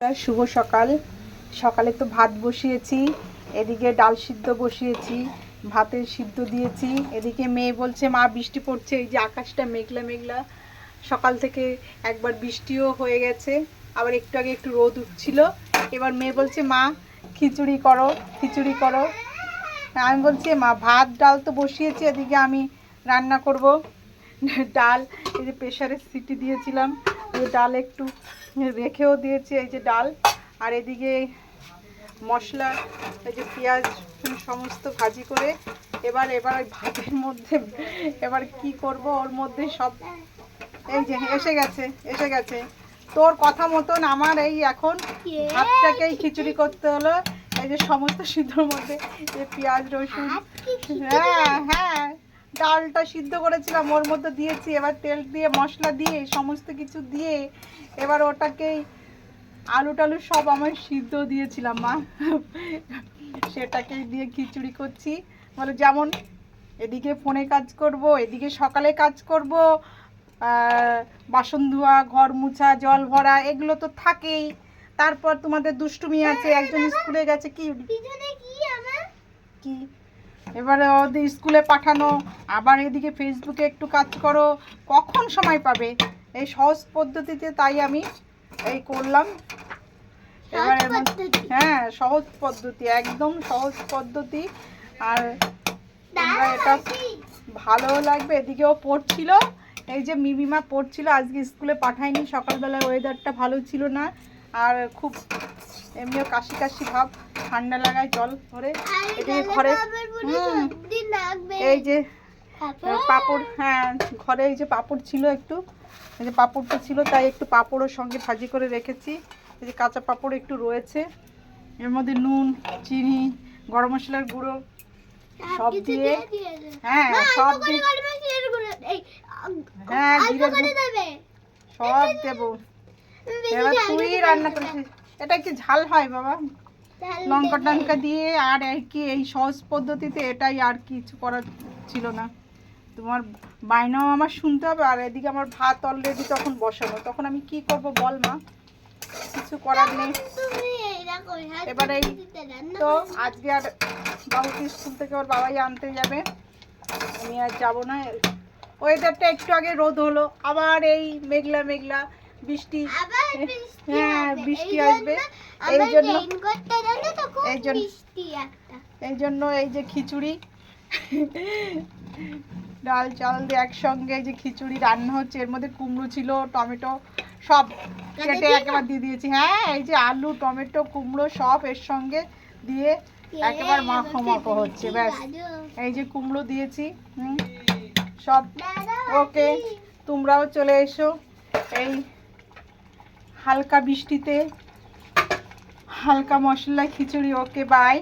শুভ সকাল। সকালে তো ভাত বসিয়েছি, এদিকে ডাল সিদ্ধ বসিয়েছি, ভাতের সিদ্ধ দিয়েছি। এদিকে মেয়ে বলছে মা বৃষ্টি পড়ছে, এই যে আকাশটা মেঘলা মেঘলা। সকাল থেকে একবার বৃষ্টিও হয়ে গেছে, আবার একটু আগে একটু রোদ উঠছিল। এবার মেয়ে বলছে মা খিচুড়ি করো, খিচুড়ি করো। আমি বলছি মা ভাত ডাল তো বসিয়েছি, এদিকে আমি রান্না করব। ডাল এই যে প্রেশারে সিটি দিয়েছিলাম, এই ডাল একটু রেখেও দিয়েছি, এই যে ডাল। আর এদিকে মশলা, এই যে পেঁয়াজ সমস্ত ভাজি করে এবার ওই ভাতের মধ্যে এবার কি করব, ওর মধ্যে সব এই যে এসে গেছে তোর কথা মতন আমার এই এখন ভাতটাকেই খিচুড়ি করতে হলো। এই যে সমস্ত সিদ্ধর মধ্যে এই পেঁয়াজ রসুন, হ্যাঁ ডালটা সিদ্ধ করেছিলাম ওর মধ্যে দিয়েছি, এবার তেল দিয়ে মশলা দিয়ে সমস্ত কিছু দিয়ে এবার ওটাকেই আলু টালু সব আমার সিদ্ধ দিয়েছিলাম মা, সেটাকেই দিয়ে খিচুড়ি করছি। বলে যেমন এদিকে ফোনে কাজ করব, এদিকে সকালে কাজ করব, বাসন ধোয়া, ঘর মুছা, জল ভরা, এগুলো তো থাকেই। তারপর তোমাদের দুষ্টুমি আছে, একজন স্কুলে গেছে, কি এবারে ওদের স্কুলে পাঠানো, আবার এদিকে ফেসবুকে একটু কাজ করো, কখন সময় পাবে? এই সহজ পদ্ধতিতে তাই আমি এই করলাম। এবারে হ্যাঁ সহজ পদ্ধতি, একদম সহজ পদ্ধতি। আর তোমরা এটা ভালোও লাগবে। এদিকেও পড়ছিল, এই যে মিমিমা পড়ছিল, আজকে স্কুলে পাঠায়নি, সকালবেলা ওয়েদারটা ভালো ছিল না, আর খুব এমনিও কাশি কাশি ভাব, ঠান্ডা লাগায় জল ধরে। এদিকে ঘরে এই যে পাঁপড়, হ্যাঁ ঘরে এই যে পাঁপড় ছিল একটু, এই যে পাঁপড়টা ছিল তাই একটু পাঁপড়ের সঙ্গে ভাজি করে রেখেছি। এই যে কাঁচা পাঁপড় একটু রয়েছে, এর মধ্যে নুন, চিনি, গরম মশলার গুঁড়ো সব দিয়ে, হ্যাঁ সব দিয়ে, হ্যাঁ সব দেবো। এবার তুই রান্না করেছিস, এটা কি ঝাল হয় বাবা? লঙ্কা টঙ্কা দিয়ে, আর কি এই সহজ পদ্ধতিতে এটাই, আর কিছু করার ছিল না। তোমার বায়নাও আমার শুনতে হবে, আর এদিকে আমার ভাত অলরেডি তখন বসানো, তখন আমি কি করব বল মা, কিছু করার নেই। এবার এই তো আজকে আর বাবুকে স্কুল থেকে ওর বাবাই আনতে যাবে, আমি আর যাবো না। ওয়েদারটা একটু আগে রোদ হলো, আবার এই মেঘলা মেঘলা বৃষ্টি, হ্যাঁ বৃষ্টি আসবে। এই জন্য এই যে খিচুড়ি ডাল চাল দিয়ে একসঙ্গে এই যে খিচুড়ি রান্না হচ্ছে, এর মধ্যে কুমড়ো ছিল, টমেটো সব কেটে একেবারে দিয়ে দিয়েছি, হ্যাঁ এই যে আলু টমেটো কুমড়ো সব এর সঙ্গে দিয়ে একেবারে মাখো মাখো হচ্ছে, ব্যাস। এই যে কুমড়ো দিয়েছি, সব ওকে। তোমরাও চলে এসো এই হালকা বৃষ্টিতে, হালকা মশলা খিচুড়ি। Okay bye.